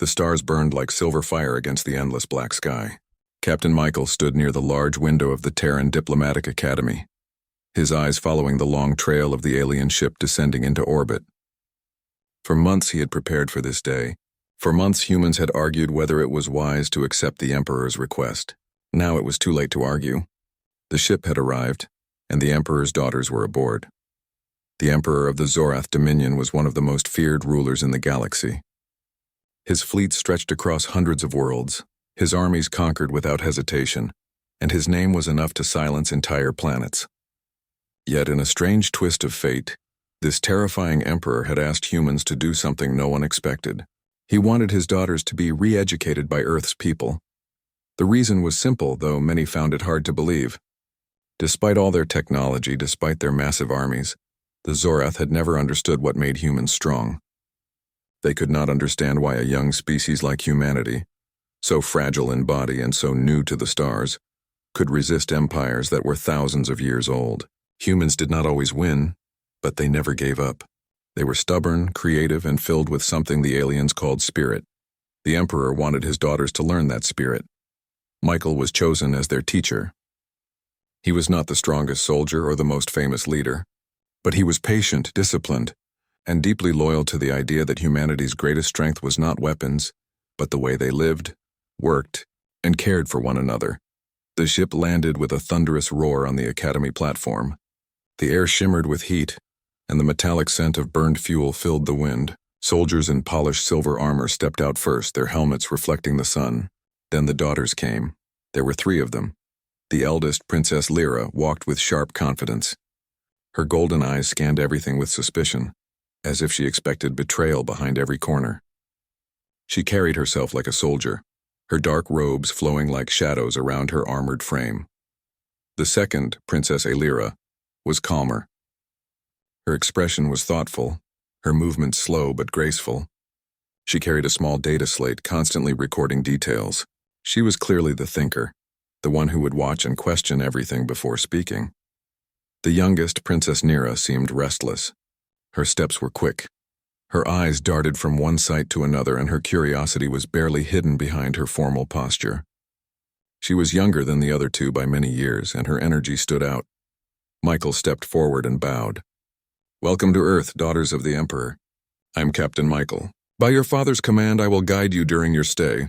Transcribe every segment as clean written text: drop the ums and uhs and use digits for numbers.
The stars burned like silver fire against the endless black sky. Captain Michael stood near the large window of the Terran Diplomatic Academy, his eyes following the long trail of the alien ship descending into orbit. For months he had prepared for this day. For months humans had argued whether it was wise to accept the Emperor's request. Now it was too late to argue. The ship had arrived, and the Emperor's daughters were aboard. The Emperor of the Zorath Dominion was one of the most feared rulers in the galaxy. His fleet stretched across hundreds of worlds, his armies conquered without hesitation, and his name was enough to silence entire planets. Yet in a strange twist of fate, this terrifying emperor had asked humans to do something no one expected. He wanted his daughters to be re-educated by Earth's people. The reason was simple, though many found it hard to believe. Despite all their technology, despite their massive armies, the Zorath had never understood what made humans strong. They could not understand why a young species like humanity, so fragile in body and so new to the stars, could resist empires that were thousands of years old. Humans did not always win, but they never gave up. They were stubborn, creative, and filled with something the aliens called spirit. The Emperor wanted his daughters to learn that spirit. Michael was chosen as their teacher. He was not the strongest soldier or the most famous leader, but he was patient, disciplined, and deeply loyal to the idea that humanity's greatest strength was not weapons, but the way they lived, worked, and cared for one another. The ship landed with a thunderous roar on the Academy platform. The air shimmered with heat, and the metallic scent of burned fuel filled the wind. Soldiers in polished silver armor stepped out first, their helmets reflecting the sun. Then the daughters came. There were 3 of them. The eldest, Princess Lyra, walked with sharp confidence. Her golden eyes scanned everything with suspicion, as if she expected betrayal behind every corner. She carried herself like a soldier, her dark robes flowing like shadows around her armored frame. The second, Princess Lyra, was calmer. Her expression was thoughtful, her movements slow but graceful. She carried a small data slate, constantly recording details. She was clearly the thinker, the one who would watch and question everything before speaking. The youngest, Princess Nyra, seemed restless. Her steps were quick. Her eyes darted from one sight to another, and her curiosity was barely hidden behind her formal posture. She was younger than the other 2 by many years, and her energy stood out. Michael stepped forward and bowed. "Welcome to Earth, daughters of the Emperor. I'm Captain Michael. By your father's command, I will guide you during your stay."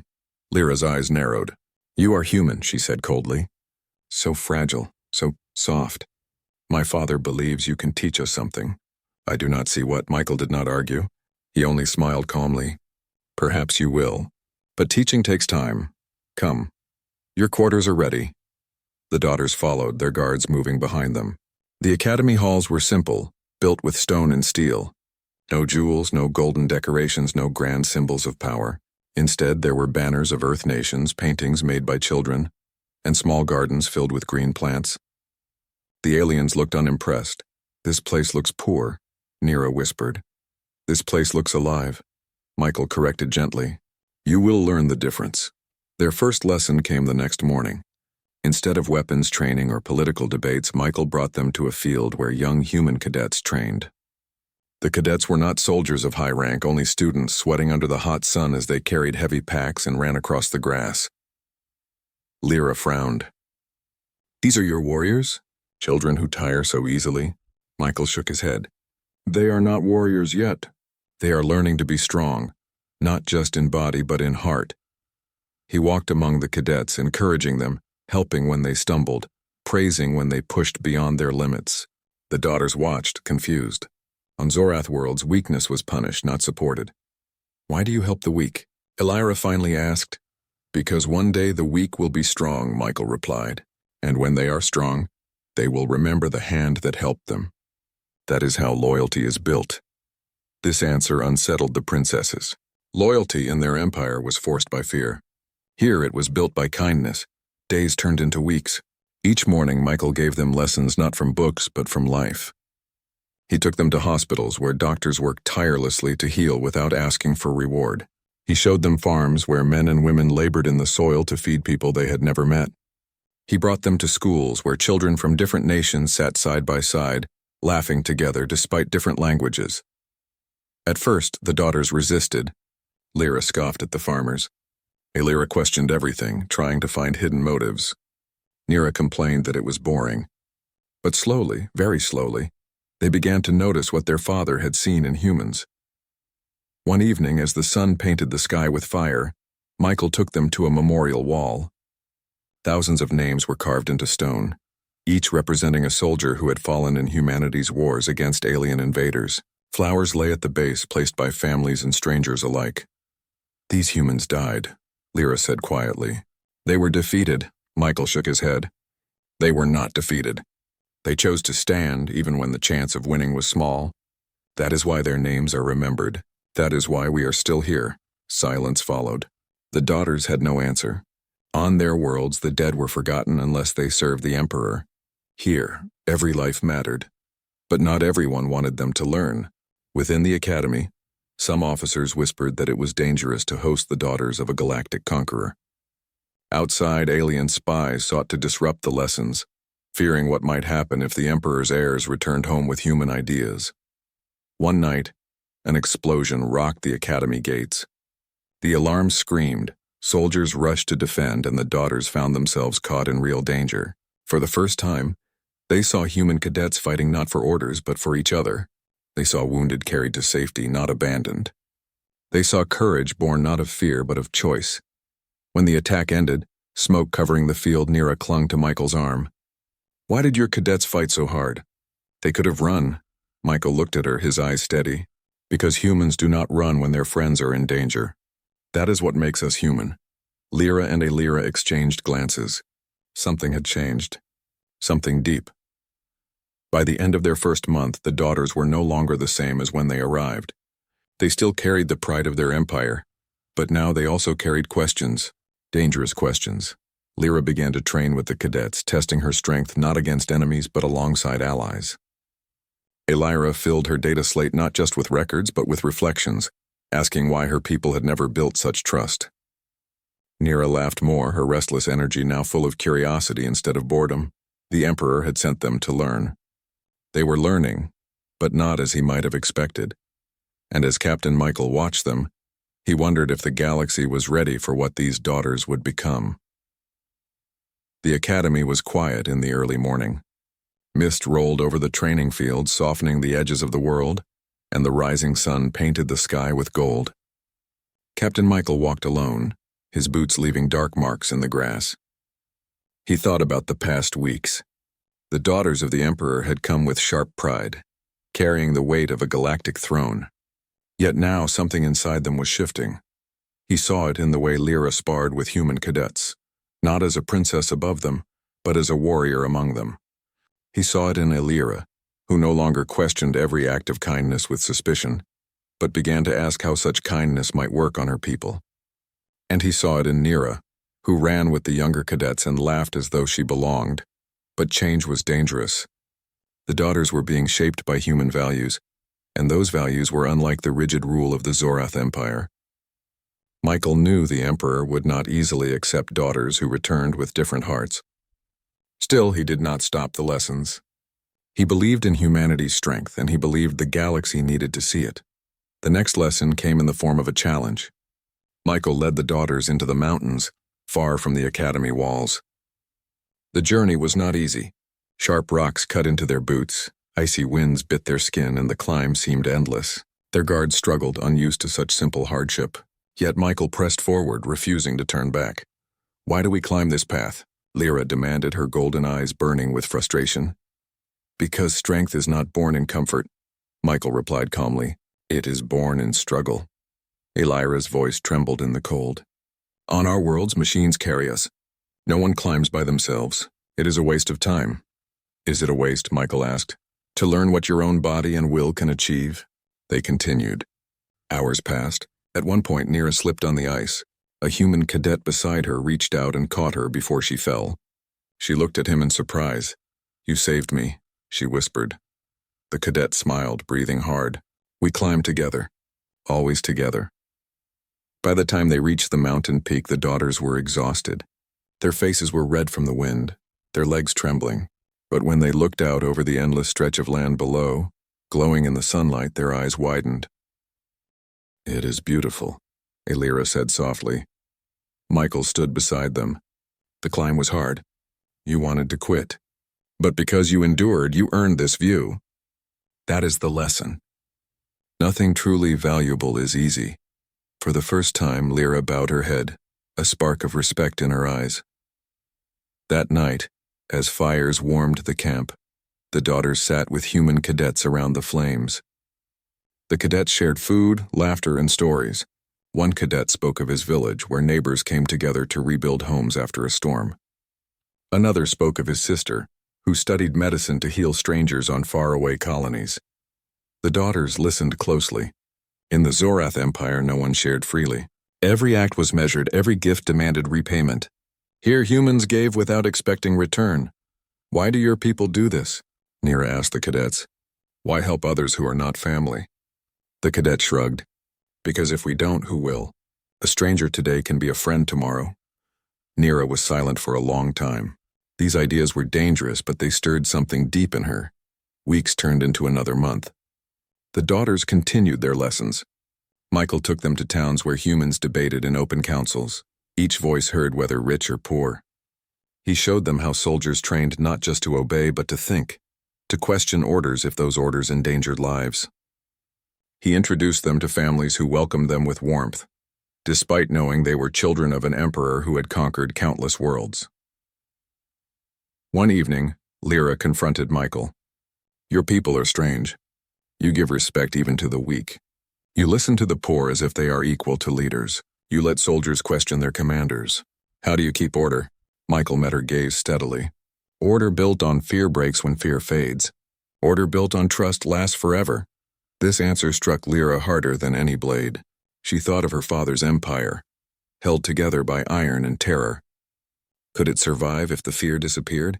Lyra's eyes narrowed. "You are human," she said coldly. "So fragile, so soft. My father believes you can teach us something." "I do not see what." Michael did not argue. He only smiled calmly. "Perhaps you will. But teaching takes time. Come. Your quarters are ready." The daughters followed, their guards moving behind them. The academy halls were simple, built with stone and steel. No jewels, no golden decorations, no grand symbols of power. Instead, there were banners of Earth nations, paintings made by children, and small gardens filled with green plants. The aliens looked unimpressed. "This place looks poor," Nyra whispered. "This place looks alive," Michael corrected gently. "You will learn the difference." Their first lesson came the next morning. Instead of weapons training or political debates, Michael brought them to a field where young human cadets trained. The cadets were not soldiers of high rank, only students sweating under the hot sun as they carried heavy packs and ran across the grass. Lyra frowned. "These are your warriors? Children who tire so easily?" Michael shook his head. "They are not warriors yet. They are learning to be strong, not just in body but in heart." He walked among the cadets, encouraging them, helping when they stumbled, praising when they pushed beyond their limits. The daughters watched, confused. On Zorath worlds, weakness was punished, not supported. "Why do you help the weak?" Lyra finally asked. "Because one day the weak will be strong," Michael replied. "And when they are strong, they will remember the hand that helped them. That is how loyalty is built." This answer unsettled the princesses. Loyalty in their empire was forced by fear. Here it was built by kindness. Days turned into weeks. Each morning, Michael gave them lessons not from books but from life. He took them to hospitals where doctors worked tirelessly to heal without asking for reward. He showed them farms where men and women labored in the soil to feed people they had never met. He brought them to schools where children from different nations sat side by side, laughing together despite different languages. At first, the daughters resisted. Lyra scoffed at the farmers. Lyra questioned everything, trying to find hidden motives. Nira complained that it was boring. But slowly, very slowly, they began to notice what their father had seen in humans. One evening, as the sun painted the sky with fire, Michael took them to a memorial wall. Thousands of names were carved into stone, each representing a soldier who had fallen in humanity's wars against alien invaders. Flowers lay at the base, placed by families and strangers alike. "These humans died," Lyra said quietly. "They were defeated." Michael shook his head. "They were not defeated. They chose to stand even when the chance of winning was small. That is why their names are remembered. That is why we are still here." Silence followed. The daughters had no answer. On their worlds, the dead were forgotten unless they served the Emperor. Here, every life mattered. But not everyone wanted them to learn. Within the academy, some officers whispered that it was dangerous to host the daughters of a galactic conqueror. Outside, alien spies sought to disrupt the lessons, fearing what might happen if the Emperor's heirs returned home with human ideas. One night, an explosion rocked the academy gates. The alarm screamed, soldiers rushed to defend, and the daughters found themselves caught in real danger. For the first time, they saw human cadets fighting not for orders but for each other. They saw wounded carried to safety, not abandoned. They saw courage born not of fear but of choice. When the attack ended, smoke covering the field, Nira clung to Michael's arm. "Why did your cadets fight so hard?" "They could have run." Michael looked at her, his eyes steady. "Because humans do not run when their friends are in danger. That is what makes us human." Lyra and Lyra exchanged glances. Something had changed. Something deep. By the end of their first month, the daughters were no longer the same as when they arrived. They still carried the pride of their empire, but now they also carried questions, dangerous questions. Lyra began to train with the cadets, testing her strength not against enemies but alongside allies. Lyra filled her data slate not just with records but with reflections, asking why her people had never built such trust. Nira laughed more, her restless energy now full of curiosity instead of boredom. The Emperor had sent them to learn. They were learning, but not as he might have expected. And as Captain Michael watched them, he wondered if the galaxy was ready for what these daughters would become. The academy was quiet in the early morning. Mist rolled over the training field, softening the edges of the world, and the rising sun painted the sky with gold. Captain Michael walked alone, his boots leaving dark marks in the grass. He thought about the past weeks. The daughters of the Emperor had come with sharp pride, carrying the weight of a galactic throne. Yet now something inside them was shifting. He saw it in the way Lyra sparred with human cadets, not as a princess above them, but as a warrior among them. He saw it in Lyra, who no longer questioned every act of kindness with suspicion, but began to ask how such kindness might work on her people. And he saw it in Nira, who ran with the younger cadets and laughed as though she belonged. But change was dangerous. The daughters were being shaped by human values, and those values were unlike the rigid rule of the Zorath Empire. Michael knew the Emperor would not easily accept daughters who returned with different hearts. Still, he did not stop the lessons. He believed in humanity's strength, and he believed the galaxy needed to see it. The next lesson came in the form of a challenge. Michael led the daughters into the mountains, far from the academy walls. The journey was not easy. Sharp rocks cut into their boots, icy winds bit their skin, and the climb seemed endless. Their guards struggled, unused to such simple hardship. Yet Michael pressed forward, refusing to turn back. "Why do we climb this path?" Lyra demanded, her golden eyes burning with frustration. "Because strength is not born in comfort," Michael replied calmly. "It is born in struggle." Lyra's voice trembled in the cold. "On our worlds, machines carry us. No one climbs by themselves. It is a waste of time." "Is it a waste?" Michael asked. "To learn what your own body and will can achieve?" They continued. Hours passed. At one point, Nira slipped on the ice. A human cadet beside her reached out and caught her before she fell. She looked at him in surprise. "You saved me," she whispered. The cadet smiled, breathing hard. "We climbed together. Always together." By the time they reached the mountain peak, the daughters were exhausted. Their faces were red from the wind, their legs trembling. But when they looked out over the endless stretch of land below, glowing in the sunlight, their eyes widened. "It is beautiful," Elira said softly. Michael stood beside them. The climb was hard. You wanted to quit. But because you endured, you earned this view. That is the lesson. Nothing truly valuable is easy. For the first time, Lyra bowed her head, a spark of respect in her eyes. That night, as fires warmed the camp, the daughters sat with human cadets around the flames. The cadets shared food, laughter, and stories. One cadet spoke of his village, where neighbors came together to rebuild homes after a storm. Another spoke of his sister, who studied medicine to heal strangers on faraway colonies. The daughters listened closely. In the Zorath Empire, no one shared freely. Every act was measured, every gift demanded repayment. Here humans gave without expecting return. Why do your people do this? Nira asked the cadets. Why help others who are not family? The cadet shrugged. Because if we don't, who will? A stranger today can be a friend tomorrow. Nira was silent for a long time. These ideas were dangerous, but they stirred something deep in her. Weeks turned into another month. The daughters continued their lessons. Michael took them to towns where humans debated in open councils, each voice heard whether rich or poor. He showed them how soldiers trained not just to obey but to think, to question orders if those orders endangered lives. He introduced them to families who welcomed them with warmth, despite knowing they were children of an emperor who had conquered countless worlds. One evening, Lyra confronted Michael. Your people are strange. You give respect even to the weak. You listen to the poor as if they are equal to leaders. You let soldiers question their commanders. How do you keep order? Michael met her gaze steadily. Order built on fear breaks when fear fades. Order built on trust lasts forever. This answer struck Lyra harder than any blade. She thought of her father's empire, held together by iron and terror. Could it survive if the fear disappeared?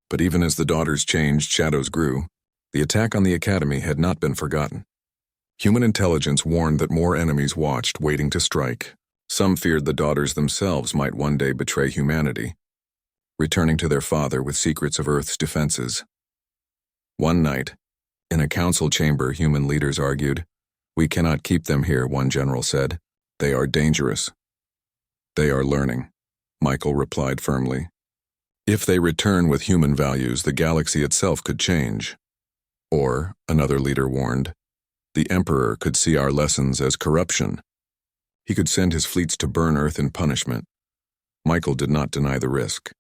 But even as the daughters changed, shadows grew. The attack on the academy had not been forgotten. Human intelligence warned that more enemies watched, waiting to strike. Some feared the daughters themselves might one day betray humanity, returning to their father with secrets of Earth's defenses. One night, in a council chamber, human leaders argued. We cannot keep them here, one general said. They are dangerous. They are learning, Michael replied firmly. If they return with human values, the galaxy itself could change. Or, another leader warned, the Emperor could see our lessons as corruption. He could send his fleets to burn Earth in punishment. Michael did not deny the risk.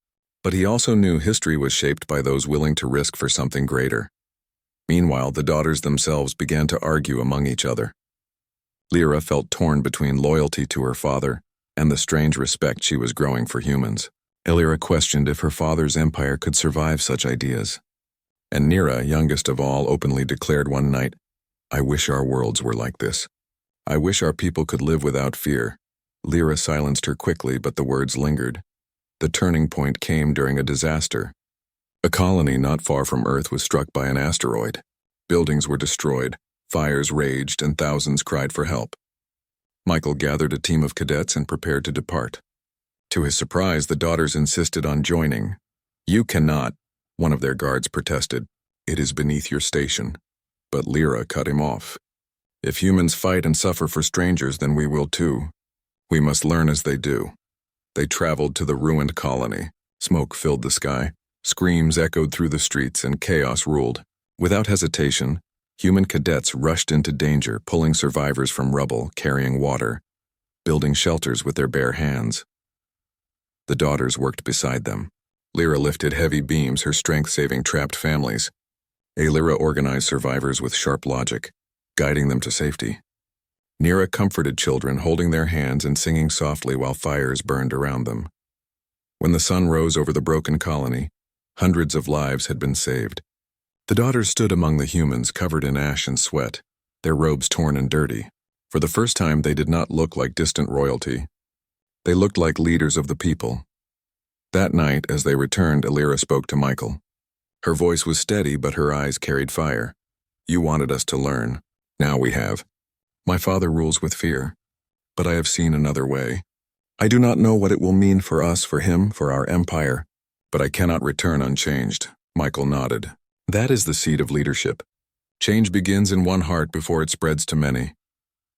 But he also knew history was shaped by those willing to risk for something greater. Meanwhile, the daughters themselves began to argue among each other. Lyra felt torn between loyalty to her father and the strange respect she was growing for humans. Lyra questioned if her father's empire could survive such ideas. And Nira, youngest of all, openly declared one night, I wish our worlds were like this. I wish our people could live without fear. Lyra silenced her quickly, but the words lingered. The turning point came during a disaster. A colony not far from Earth was struck by an asteroid. Buildings were destroyed, fires raged, and thousands cried for help. Michael gathered a team of cadets and prepared to depart. To his surprise, the daughters insisted on joining. You cannot, one of their guards protested. It is beneath your station. But Lyra cut him off. If humans fight and suffer for strangers, then we will too. We must learn as they do. They traveled to the ruined colony. Smoke filled the sky. Screams echoed through the streets, and chaos ruled. Without hesitation, human cadets rushed into danger, pulling survivors from rubble, carrying water, building shelters with their bare hands. The daughters worked beside them. Lyra lifted heavy beams, her strength saving trapped families. Lyra organized survivors with sharp logic, guiding them to safety. Nira comforted children, holding their hands and singing softly while fires burned around them. When the sun rose over the broken colony, hundreds of lives had been saved. The daughters stood among the humans, covered in ash and sweat, their robes torn and dirty. For the first time, they did not look like distant royalty. They looked like leaders of the people. That night, as they returned, Lyra spoke to Michael. Her voice was steady, but her eyes carried fire. You wanted us to learn. Now we have. My father rules with fear, but I have seen another way. I do not know what it will mean for us, for him, for our empire, but I cannot return unchanged. Michael nodded. That is the seed of leadership. Change begins in one heart before it spreads to many.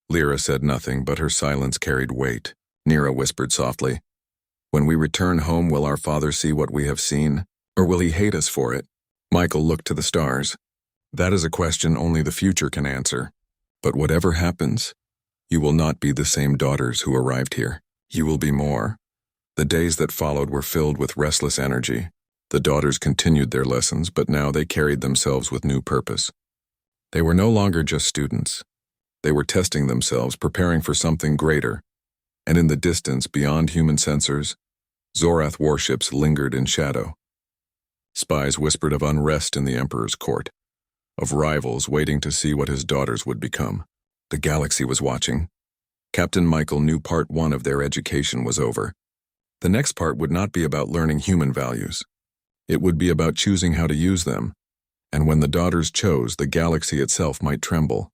Lyra said nothing, but her silence carried weight. Nira whispered softly, "When we return home, will our father see what we have seen, or will he hate us for it?" Michael looked to the stars. "That is a question only the future can answer. But whatever happens, you will not be the same daughters who arrived here. You will be more." The days that followed were filled with restless energy. The daughters continued their lessons, but now they carried themselves with new purpose. They were no longer just students. They were testing themselves, preparing for something greater. And in the distance, beyond human sensors, Zorath warships lingered in shadow. Spies whispered of unrest in the Emperor's court, of rivals waiting to see what his daughters would become. The galaxy was watching. Captain Michael knew part 1 of their education was over. The next part would not be about learning human values. It would be about choosing how to use them, and when the daughters chose, the galaxy itself might tremble.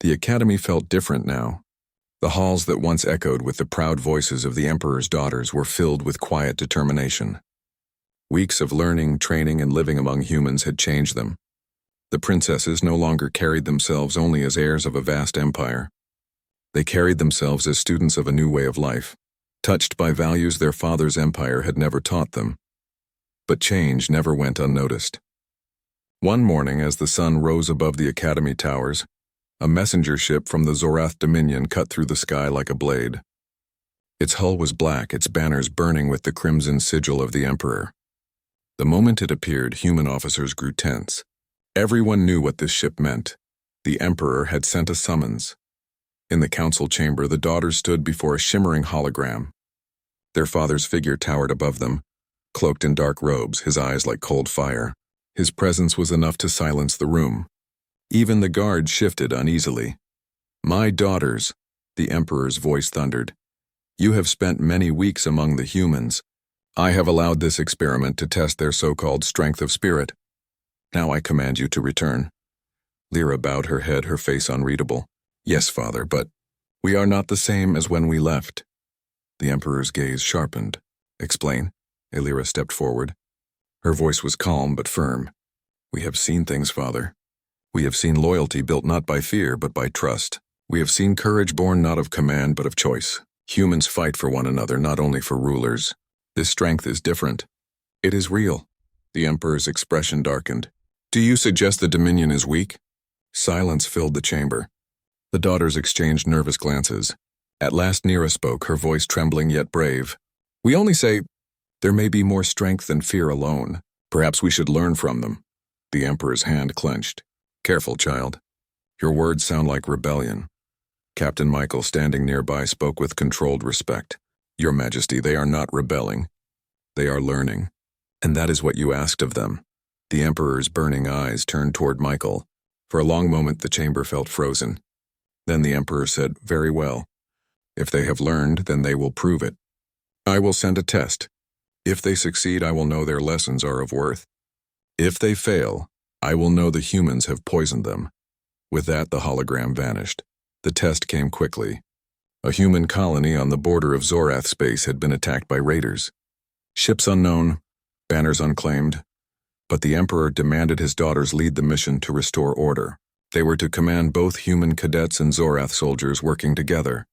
The academy felt different now. The halls that once echoed with the proud voices of the Emperor's daughters were filled with quiet determination. Weeks of learning, training, and living among humans had changed them. The princesses no longer carried themselves only as heirs of a vast empire. They carried themselves as students of a new way of life, touched by values their father's empire had never taught them. But change never went unnoticed. One morning, as the sun rose above the academy towers, a messenger ship from the Zorath Dominion cut through the sky like a blade. Its hull was black, its banners burning with the crimson sigil of the Emperor. The moment it appeared, human officers grew tense. Everyone knew what this ship meant. The Emperor had sent a summons. In the council chamber, the daughters stood before a shimmering hologram. Their father's figure towered above them, cloaked in dark robes, his eyes like cold fire. His presence was enough to silence the room. Even the guards shifted uneasily. "My daughters," the Emperor's voice thundered, "you have spent many weeks among the humans. I have allowed this experiment to test their so-called strength of spirit. Now I command you to return." Lyra bowed her head, her face unreadable. "Yes, father, but we are not the same as when we left." The Emperor's gaze sharpened. "Explain." Lyra stepped forward. Her voice was calm but firm. "We have seen things, father. We have seen loyalty built not by fear but by trust. We have seen courage born not of command but of choice. Humans fight for one another, not only for rulers. This strength is different. It is real." The Emperor's expression darkened. "Do you suggest the Dominion is weak?" Silence filled the chamber. The daughters exchanged nervous glances. At last Nira spoke, her voice trembling yet brave. "We only say there may be more strength than fear alone. Perhaps we should learn from them." The Emperor's hand clenched. "Careful, child. Your words sound like rebellion." Captain Michael, standing nearby, spoke with controlled respect. "Your Majesty, they are not rebelling. They are learning. And that is what you asked of them." The Emperor's burning eyes turned toward Michael. For a long moment the chamber felt frozen. Then the Emperor said, "Very well. If they have learned, then they will prove it. I will send a test. If they succeed, I will know their lessons are of worth. If they fail, I will know the humans have poisoned them." With that, the hologram vanished. The test came quickly. A human colony on the border of Zorath space had been attacked by raiders. Ships unknown, banners unclaimed. But the Emperor demanded his daughters lead the mission to restore order. They were to command both human cadets and Zorath soldiers working together.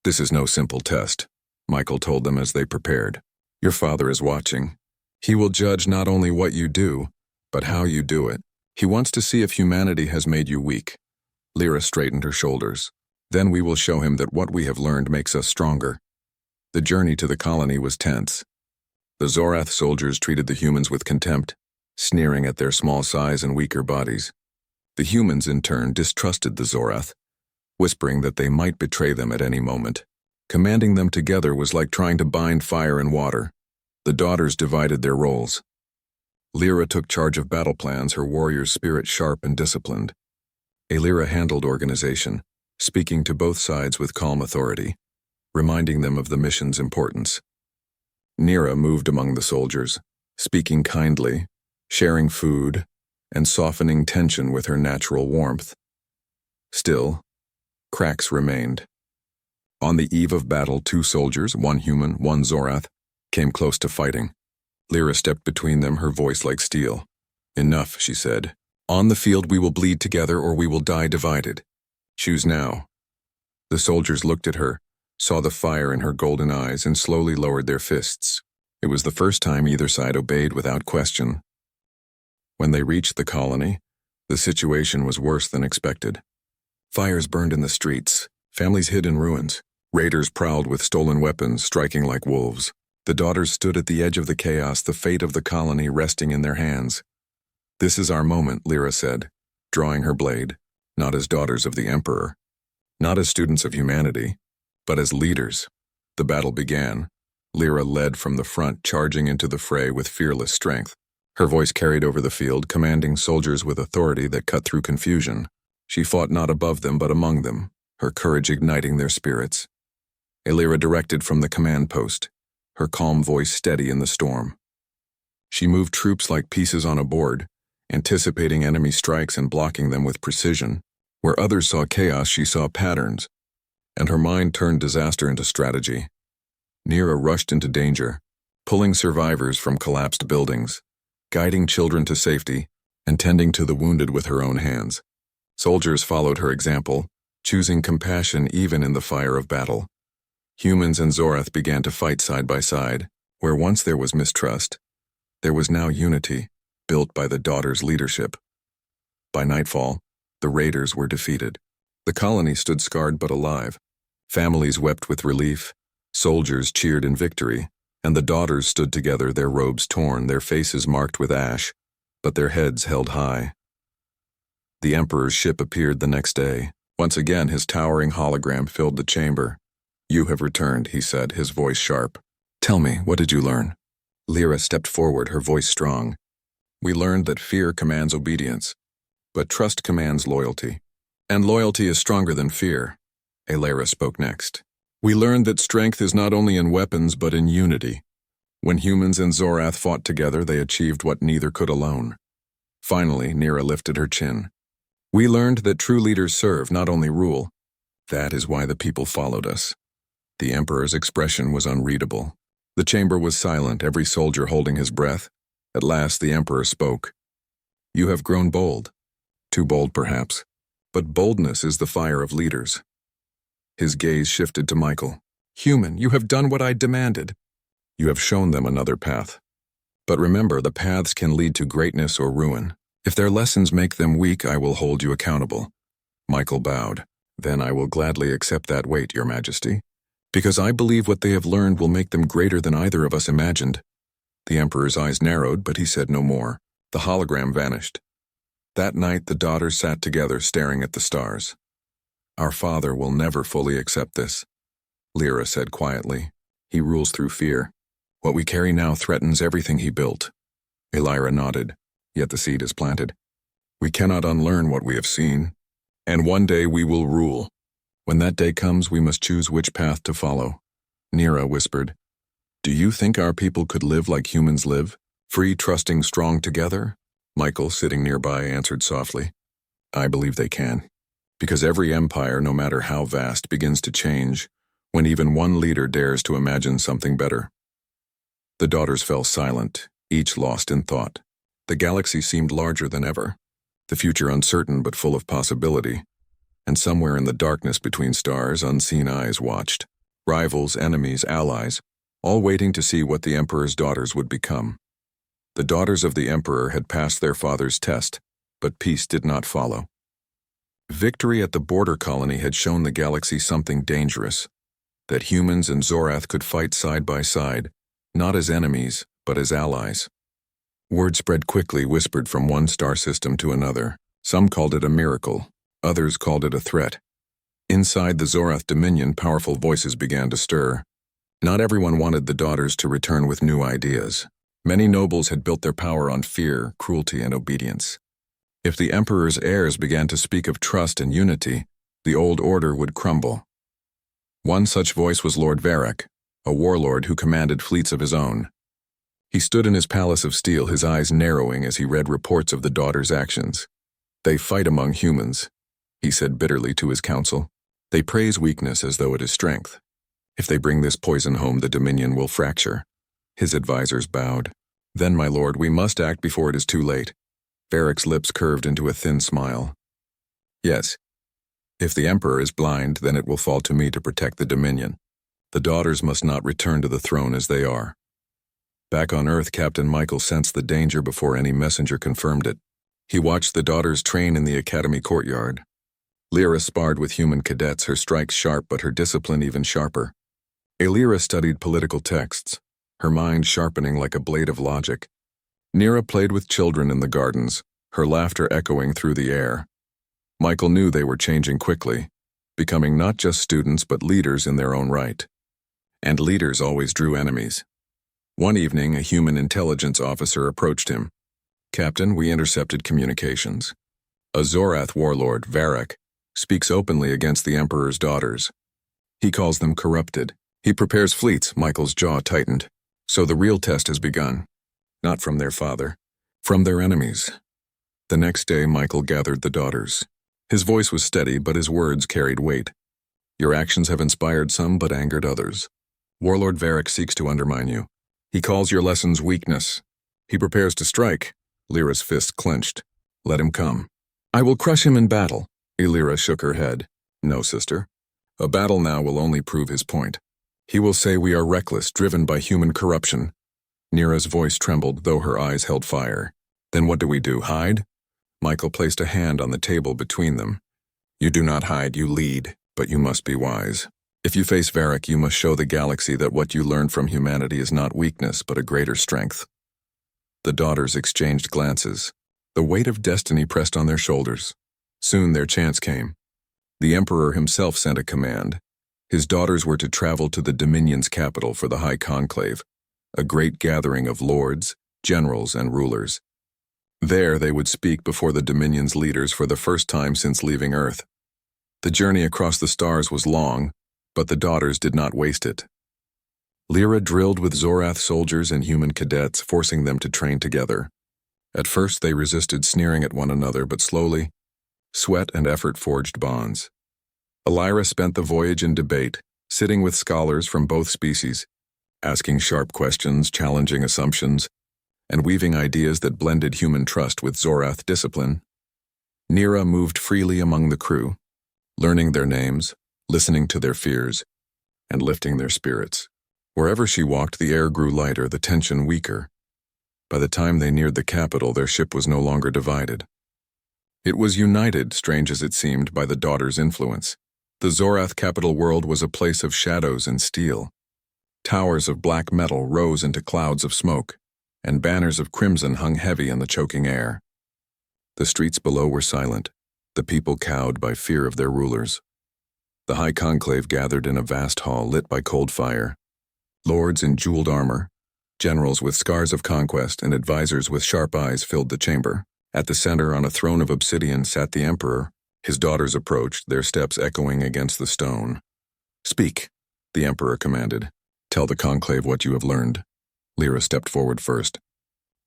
"This is no simple test," Michael told them as they prepared. "Your father is watching. He will judge not only what you do, but how you do it. He wants to see if humanity has made you weak." Lyra straightened her shoulders. "Then we will show him that what we have learned makes us stronger." The journey to the colony was tense. The Zorath soldiers treated the humans with contempt, sneering at their small size and weaker bodies. The humans, in turn, distrusted the Zorath, whispering that they might betray them at any moment. Commanding them together was like trying to bind fire and water. The daughters divided their roles. Lyra took charge of battle plans, her warrior's spirit sharp and disciplined. Lyra handled organization, speaking to both sides with calm authority, reminding them of the mission's importance. Nira moved among the soldiers, speaking kindly, sharing food, and softening tension with her natural warmth. Still, cracks remained. On the eve of battle, 2 soldiers, one human, one Zorath, came close to fighting. Lyra stepped between them, her voice like steel. "Enough," she said. "On the field we will bleed together or we will die divided. Choose now. The soldiers looked at her, saw the fire in her golden eyes, and slowly lowered their fists. It was the first time either side obeyed without question. When they reached the colony, the situation was worse than expected. Fires burned in the streets, families hid in ruins. Raiders prowled with stolen weapons, striking like wolves. The daughters stood at the edge of the chaos, the fate of the colony resting in their hands. "This is our moment," Lyra said, drawing her blade, not as daughters of the Emperor, not as students of humanity, but as leaders. The battle began. Lyra led from the front, charging into the fray with fearless strength. Her voice carried over the field, commanding soldiers with authority that cut through confusion. She fought not above them but among them, her courage igniting their spirits. Lyra directed from the command post, her calm voice steady in the storm. She moved troops like pieces on a board, anticipating enemy strikes and blocking them with precision. Where others saw chaos, she saw patterns, and her mind turned disaster into strategy. Nira rushed into danger, pulling survivors from collapsed buildings, guiding children to safety, and tending to the wounded with her own hands. Soldiers followed her example, choosing compassion even in the fire of battle. Humans and Zorath began to fight side by side. Where once there was mistrust, there was now unity, built by the daughters' leadership. By nightfall, the raiders were defeated. The colony stood scarred but alive. Families wept with relief, soldiers cheered in victory, and the daughters stood together, their robes torn, their faces marked with ash, but their heads held high. The Emperor's ship appeared the next day. Once again, his towering hologram filled the chamber. "You have returned," he said, his voice sharp. "Tell me, what did you learn?" Lyra stepped forward, her voice strong. "We learned that fear commands obedience, but trust commands loyalty. And loyalty is stronger than fear." Lyra spoke next. "We learned that strength is not only in weapons but in unity. When humans and Zorath fought together, they achieved what neither could alone." Finally, Nira lifted her chin. "We learned that true leaders serve, not only rule. That is why the people followed us." The Emperor's expression was unreadable. The chamber was silent, every soldier holding his breath. At last the Emperor spoke. "You have grown bold. Too bold, perhaps. But boldness is the fire of leaders." His gaze shifted to Michael. "Human, you have done what I demanded. You have shown them another path. But remember, the paths can lead to greatness or ruin. If their lessons make them weak, I will hold you accountable." Michael bowed. "Then I will gladly accept that weight, Your Majesty, because I believe what they have learned will make them greater than either of us imagined." The Emperor's eyes narrowed, but he said no more. The hologram vanished. That night, the daughters sat together, staring at the stars. "Our father will never fully accept this," Lyra said quietly. "He rules through fear. What we carry now threatens everything he built." Lyra nodded. "Yet the seed is planted. We cannot unlearn what we have seen. And one day we will rule. When that day comes, we must choose which path to follow." Nira whispered, "Do you think our people could live like humans live? Free, trusting, strong together?" Michael, sitting nearby, answered softly, "I believe they can. Because every empire, no matter how vast, begins to change when even one leader dares to imagine something better." The daughters fell silent, each lost in thought. The galaxy seemed larger than ever, the future uncertain but full of possibility. And somewhere in the darkness between stars, unseen eyes watched. Rivals, enemies, allies, all waiting to see what the Emperor's daughters would become. The daughters of the Emperor had passed their father's test, but peace did not follow. Victory at the border colony had shown the galaxy something dangerous, that humans and Zorath could fight side by side, not as enemies, but as allies. Word spread quickly, whispered from one star system to another. Some called it a miracle, others called it a threat. Inside the Zorath Dominion, powerful voices began to stir. Not everyone wanted the daughters to return with new ideas. Many nobles had built their power on fear, cruelty, and obedience. If the Emperor's heirs began to speak of trust and unity, the old order would crumble. One such voice was Lord Varric, a warlord who commanded fleets of his own. He stood in his palace of steel, his eyes narrowing as he read reports of the daughters' actions. "They fight among humans," he said bitterly to his council. "They praise weakness as though it is strength. If they bring this poison home, the Dominion will fracture." His advisors bowed. "Then, my lord, we must act before it is too late." Varric's lips curved into a thin smile. "Yes, If the Emperor is blind, then it will fall to me to protect the Dominion. The daughters must not return to the throne as they are. Back on Earth, Captain Michael sensed the danger before any messenger confirmed it. He watched the daughters train in the academy courtyard. Lyra sparred with human cadets, her strikes sharp but her discipline even sharper. Lyra studied political texts, her mind sharpening like a blade of logic. Nira played with children in the gardens, her laughter echoing through the air. Michael knew they were changing quickly, becoming not just students but leaders in their own right. And leaders always drew enemies. One evening, a human intelligence officer approached him. "Captain, we intercepted communications. A Zorath warlord, Varric, speaks openly against the Emperor's daughters. He calls them corrupted. He prepares fleets." Michael's jaw tightened. So the real test has begun. Not from their father, from their enemies. The next day, Michael gathered the daughters. His voice was steady, but his words carried weight. "Your actions have inspired some, but angered others. Warlord Varric seeks to undermine you. He calls your lessons weakness. He prepares to strike." Lyra's fist clenched. "Let him come. I will crush him in battle." Lyra shook her head. "No, sister. A battle now will only prove his point. He will say we are reckless, driven by human corruption." Nira's voice trembled, though her eyes held fire. "Then what do we do, hide?" Michael placed a hand on the table between them. "You do not hide, you lead, but you must be wise. If you face Varric, you must show the galaxy that what you learned from humanity is not weakness, but a greater strength." The daughters exchanged glances. The weight of destiny pressed on their shoulders. Soon their chance came. The Emperor himself sent a command. His daughters were to travel to the Dominion's capital for the High Conclave, a great gathering of lords, generals, and rulers. There they would speak before the Dominion's leaders for the first time since leaving Earth. The journey across the stars was long, but the daughters did not waste it. Lyra drilled with Zorath soldiers and human cadets, forcing them to train together. At first they resisted, sneering at one another, but slowly, sweat and effort forged bonds. Lyra spent the voyage in debate, sitting with scholars from both species, asking sharp questions, challenging assumptions, and weaving ideas that blended human trust with Zorath discipline. Nira moved freely among the crew, learning their names, listening to their fears, and lifting their spirits. Wherever she walked, the air grew lighter, the tension weaker. By the time they neared the capital, their ship was no longer divided. It was united, strange as it seemed, by the daughters' influence. The Zorath capital world was a place of shadows and steel. Towers of black metal rose into clouds of smoke, and banners of crimson hung heavy in the choking air. The streets below were silent, the people cowed by fear of their rulers. The High Conclave gathered in a vast hall lit by cold fire. Lords in jeweled armor, generals with scars of conquest, and advisors with sharp eyes filled the chamber. At the center, on a throne of obsidian, sat the Emperor. His daughters approached, their steps echoing against the stone. "Speak," the Emperor commanded. "Tell the conclave what you have learned." Lyra stepped forward first.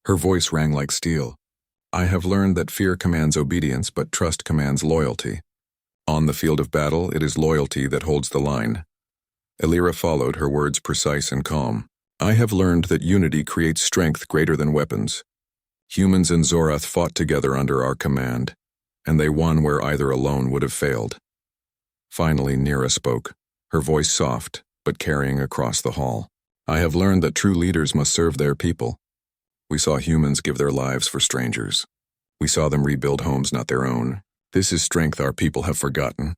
Her voice rang like steel. "I have learned that fear commands obedience, but trust commands loyalty. On the field of battle, it is loyalty that holds the line." Lyra followed, her words precise and calm. "I have learned that unity creates strength greater than weapons. Humans and Zorath fought together under our command, and they won where either alone would have failed." Finally, Nira spoke, her voice soft, but carrying across the hall. "I have learned that true leaders must serve their people. We saw humans give their lives for strangers. We saw them rebuild homes not their own. This is strength our people have forgotten."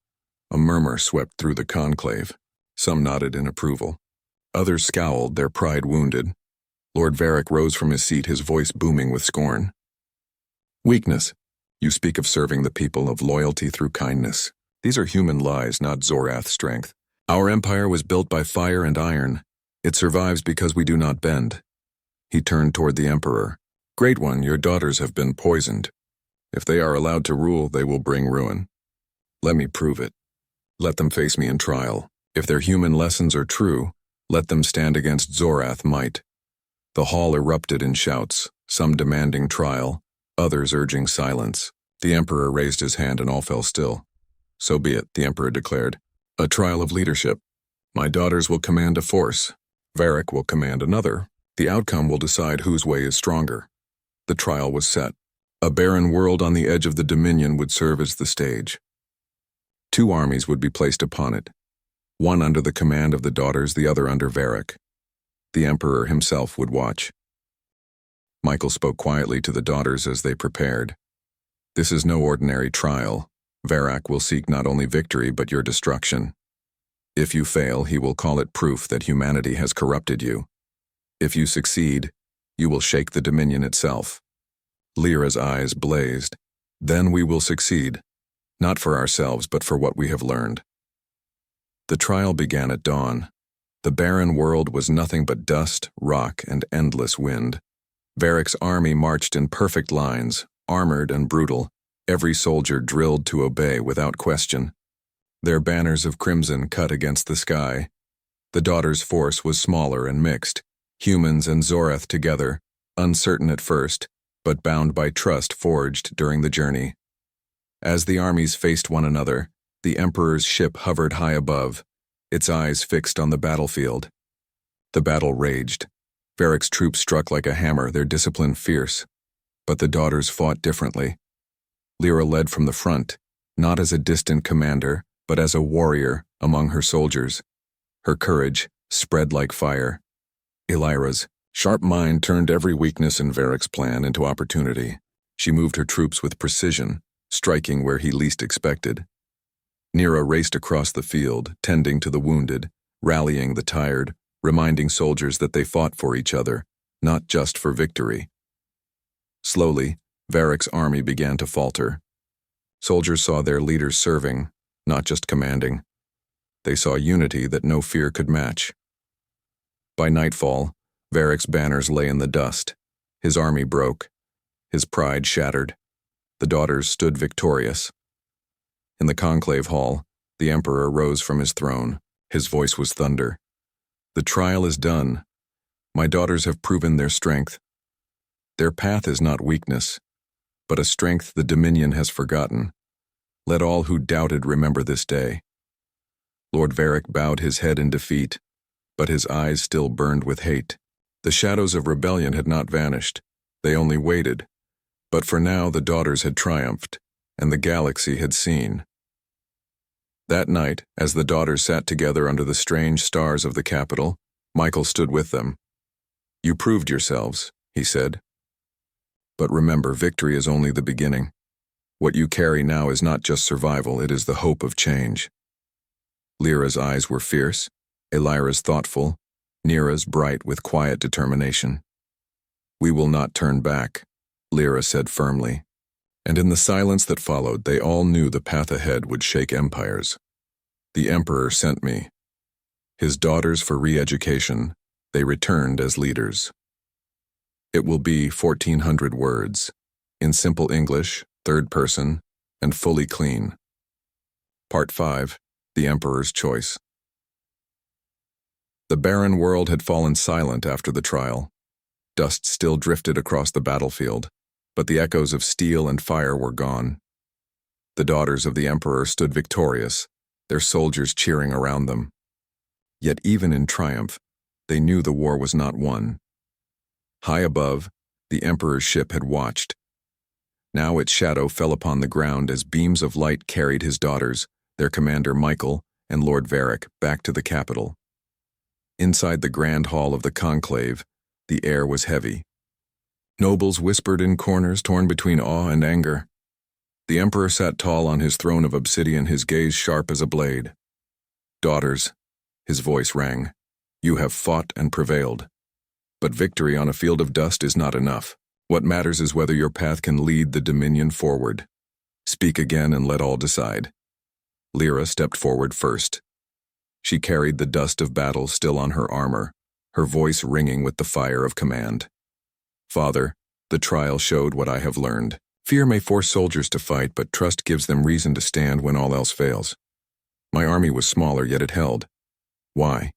A murmur swept through the conclave. Some nodded in approval. Others scowled, their pride wounded. Lord Varric rose from his seat, his voice booming with scorn. "Weakness. You speak of serving the people, of loyalty through kindness. These are human lies, not Zorath strength. Our empire was built by fire and iron. It survives because we do not bend." He turned toward the Emperor. "Great One, your daughters have been poisoned. If they are allowed to rule, they will bring ruin. Let me prove it. Let them face me in trial. If their human lessons are true, let them stand against Zorath might." The hall erupted in shouts, some demanding trial, others urging silence. The Emperor raised his hand and all fell still. "So be it," the Emperor declared. "A trial of leadership. My daughters will command a force. Varric will command another. The outcome will decide whose way is stronger." The trial was set. A barren world on the edge of the Dominion would serve as the stage. 2 armies would be placed upon it, one under the command of the daughters, the other under Varric. The Emperor himself would watch. Michael spoke quietly to the daughters as they prepared. This is no ordinary trial. Varric will seek not only victory but your destruction. If you fail, he will call it proof that humanity has corrupted you. If you succeed, you will shake the Dominion itself. Lyra's eyes blazed. Then we will succeed, not for ourselves but for what we have learned. The trial began at dawn. The barren world was nothing but dust, rock, and endless wind. Varric's army marched in perfect lines, armored and brutal, every soldier drilled to obey without question. Their banners of crimson cut against the sky. The daughters' force was smaller and mixed, humans and Zoreth together, uncertain at first, but bound by trust forged during the journey. As the armies faced one another, the Emperor's ship hovered high above, its eyes fixed on the battlefield. The battle raged. Varric's troops struck like a hammer, their discipline fierce. But the daughters fought differently. Lyra led from the front, not as a distant commander, but as a warrior among her soldiers. Her courage spread like fire. Elira's sharp mind turned every weakness in Varric's plan into opportunity. She moved her troops with precision, striking where he least expected. Nera raced across the field, tending to the wounded, rallying the tired, reminding soldiers that they fought for each other, not just for victory. Slowly, Varric's army began to falter. Soldiers saw their leaders serving, not just commanding. They saw unity that no fear could match. By nightfall, Varric's banners lay in the dust. His army broke. His pride shattered. The daughters stood victorious. In the conclave hall, the Emperor rose from his throne. His voice was thunder. The trial is done. My daughters have proven their strength. Their path is not weakness, but a strength the Dominion has forgotten. Let all who doubted remember this day. Lord Varric bowed his head in defeat, but his eyes still burned with hate. The shadows of rebellion had not vanished. They only waited. But for now the daughters had triumphed, and the galaxy had seen. That night, as the daughters sat together under the strange stars of the capital, Michael stood with them. You proved yourselves, he said. But remember, victory is only the beginning. What you carry now is not just survival, it is the hope of change. Lyra's eyes were fierce, Elira's thoughtful, Nera's bright with quiet determination. We will not turn back, Lyra said firmly. And in the silence that followed, they all knew the path ahead would shake empires. The Emperor sent me. His daughters for re-education, they returned as leaders. It will be 1,400 words, in simple English, third person, and fully clean. Part 5, The Emperor's Choice. The barren world had fallen silent after the trial. Dust still drifted across the battlefield, but the echoes of steel and fire were gone. The daughters of the Emperor stood victorious, their soldiers cheering around them. Yet even in triumph, they knew the war was not won. High above, the Emperor's ship had watched. Now its shadow fell upon the ground as beams of light carried his daughters, their commander Michael, and Lord Varric back to the capital. Inside the grand hall of the conclave, the air was heavy. Nobles whispered in corners torn between awe and anger. The Emperor sat tall on his throne of obsidian, his gaze sharp as a blade. Daughters, his voice rang, you have fought and prevailed. But victory on a field of dust is not enough. What matters is whether your path can lead the Dominion forward. Speak again and let all decide. Lyra stepped forward first. She carried the dust of battle still on her armor, her voice ringing with the fire of command. Father, the trial showed what I have learned. Fear may force soldiers to fight, but trust gives them reason to stand when all else fails. My army was smaller, yet it held. Why?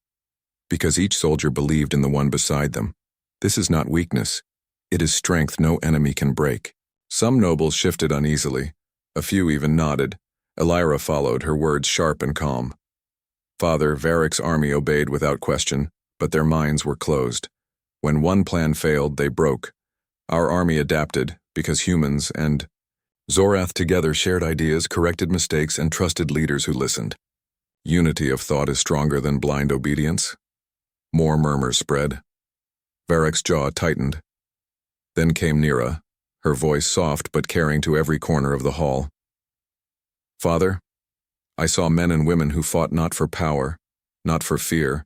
Because each soldier believed in the one beside them. This is not weakness. It is strength no enemy can break. Some nobles shifted uneasily. A few even nodded. Elira followed, her words sharp and calm. Father, Varric's army obeyed without question, but their minds were closed. When one plan failed, they broke. Our army adapted, because humans and Zorath together shared ideas, corrected mistakes, and trusted leaders who listened. Unity of thought is stronger than blind obedience. More murmurs spread. Varric's jaw tightened. Then came Nira, her voice soft but carrying to every corner of the hall. Father, I saw men and women who fought not for power, not for fear,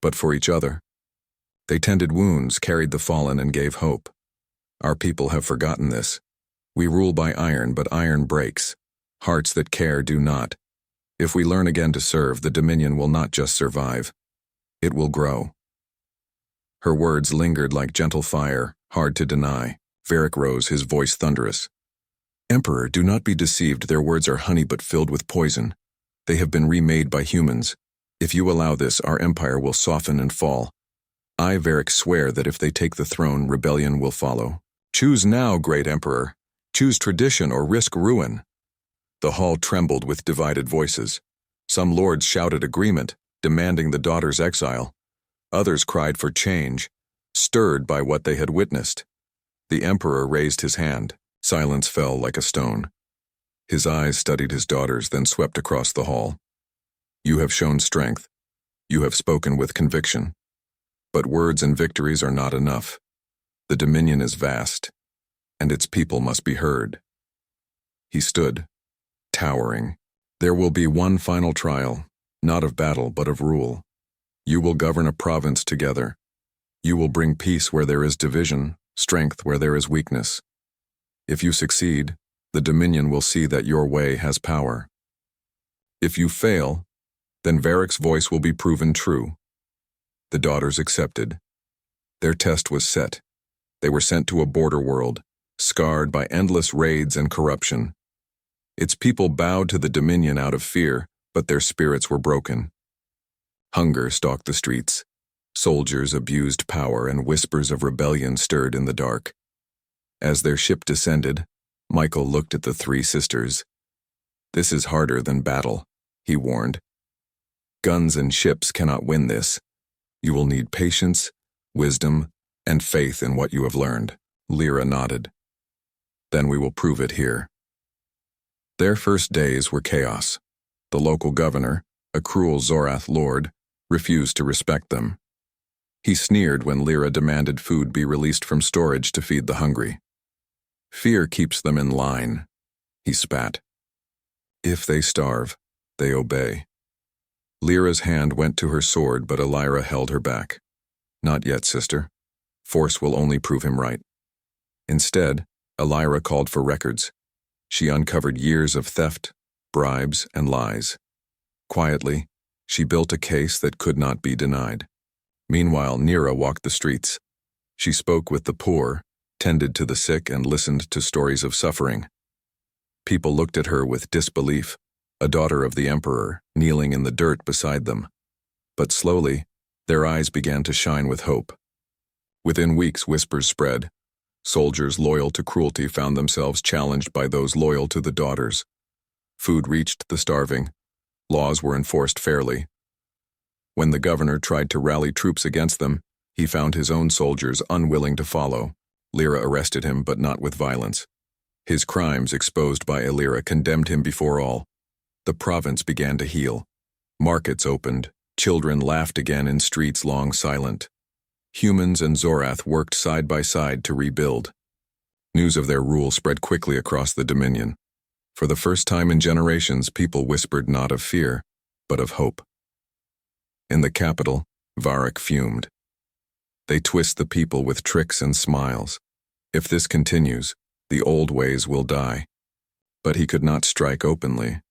but for each other. They tended wounds, carried the fallen, and gave hope. Our people have forgotten this. We rule by iron, but iron breaks. Hearts that care do not. If we learn again to serve, the Dominion will not just survive. It will grow. Her words lingered like gentle fire, hard to deny. Varric rose, his voice thunderous. Emperor, do not be deceived. Their words are honey but filled with poison. They have been remade by humans. If you allow this, our empire will soften and fall. I, Varric, swear that if they take the throne, rebellion will follow. Choose now, great Emperor. Choose tradition or risk ruin. The hall trembled with divided voices. Some lords shouted agreement, demanding the daughter's exile. Others cried for change, stirred by what they had witnessed. The Emperor raised his hand. Silence fell like a stone. His eyes studied his daughters, then swept across the hall. You have shown strength. You have spoken with conviction. But words and victories are not enough. The Dominion is vast, and its people must be heard. He stood, towering. There will be one final trial, not of battle but of rule. You will govern a province together. You will bring peace where there is division, strength where there is weakness. If you succeed, the Dominion will see that your way has power. If you fail, then Varric's voice will be proven true. The daughters accepted. Their test was set. They were sent to a border world, scarred by endless raids and corruption. Its people bowed to the Dominion out of fear, but their spirits were broken. Hunger stalked the streets. Soldiers abused power, and whispers of rebellion stirred in the dark. As their ship descended, Michael looked at the three sisters. This is harder than battle, he warned. Guns and ships cannot win this. You will need patience, wisdom, and faith in what you have learned. Lyra nodded. Then we will prove it here. Their first days were chaos. The local governor, a cruel Zorath lord, refused to respect them. He sneered when Lyra demanded food be released from storage to feed the hungry. Fear keeps them in line, he spat. If they starve, they obey. Lyra's hand went to her sword, but Elira held her back. Not yet, sister. Force will only prove him right. Instead, Elira called for records. She uncovered years of theft, bribes, and lies. Quietly, she built a case that could not be denied. Meanwhile, Nira walked the streets. She spoke with the poor, tended to the sick, and listened to stories of suffering. People looked at her with disbelief, a daughter of the Emperor, kneeling in the dirt beside them. But slowly, their eyes began to shine with hope. Within weeks, whispers spread. Soldiers loyal to cruelty found themselves challenged by those loyal to the daughters. Food reached the starving. Laws were enforced fairly. When the governor tried to rally troops against them, he found his own soldiers unwilling to follow. Lyra arrested him, but not with violence. His crimes, exposed by Elira, condemned him before all. The province began to heal. Markets opened. Children laughed again in streets long silent. Humans and Zorath worked side by side to rebuild. News of their rule spread quickly across the Dominion. For the first time in generations, people whispered not of fear, but of hope. In the capital, Varric fumed. They twist the people with tricks and smiles. If this continues, the old ways will die. But he could not strike openly.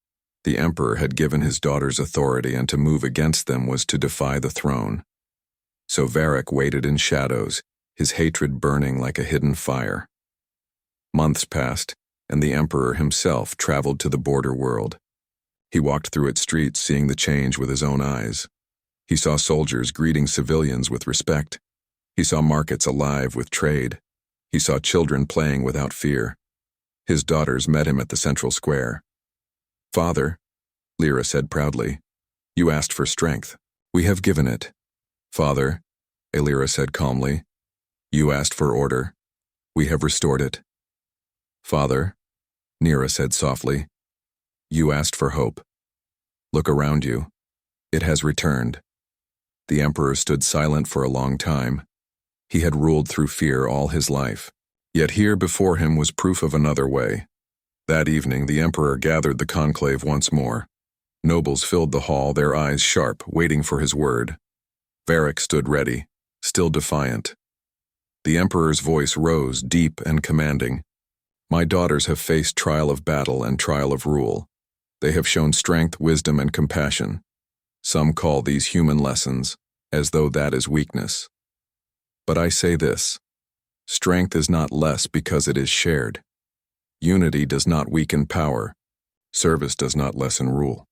The Emperor had given his daughters authority, and to move against them was to defy the throne. So Varric waited in shadows, his hatred burning like a hidden fire. Months passed, and the Emperor himself traveled to the border world. He walked through its streets, seeing the change with his own eyes. He saw soldiers greeting civilians with respect. He saw markets alive with trade. He saw children playing without fear. His daughters met him at the central square. Father, Lyra said proudly, you asked for strength. We have given it. Father, Elira said calmly, you asked for order. We have restored it. Father, Nera said softly. You asked for hope. Look around you. It has returned. The Emperor stood silent for a long time. He had ruled through fear all his life. Yet here before him was proof of another way. That evening, the Emperor gathered the conclave once more. Nobles filled the hall, their eyes sharp, waiting for his word. Varric stood ready, still defiant. The Emperor's voice rose, deep and commanding. My daughters have faced trial of battle and trial of rule. They have shown strength, wisdom, and compassion. Some call these human lessons, as though that is weakness. But I say this: strength is not less because it is shared. Unity does not weaken power. Service does not lessen rule.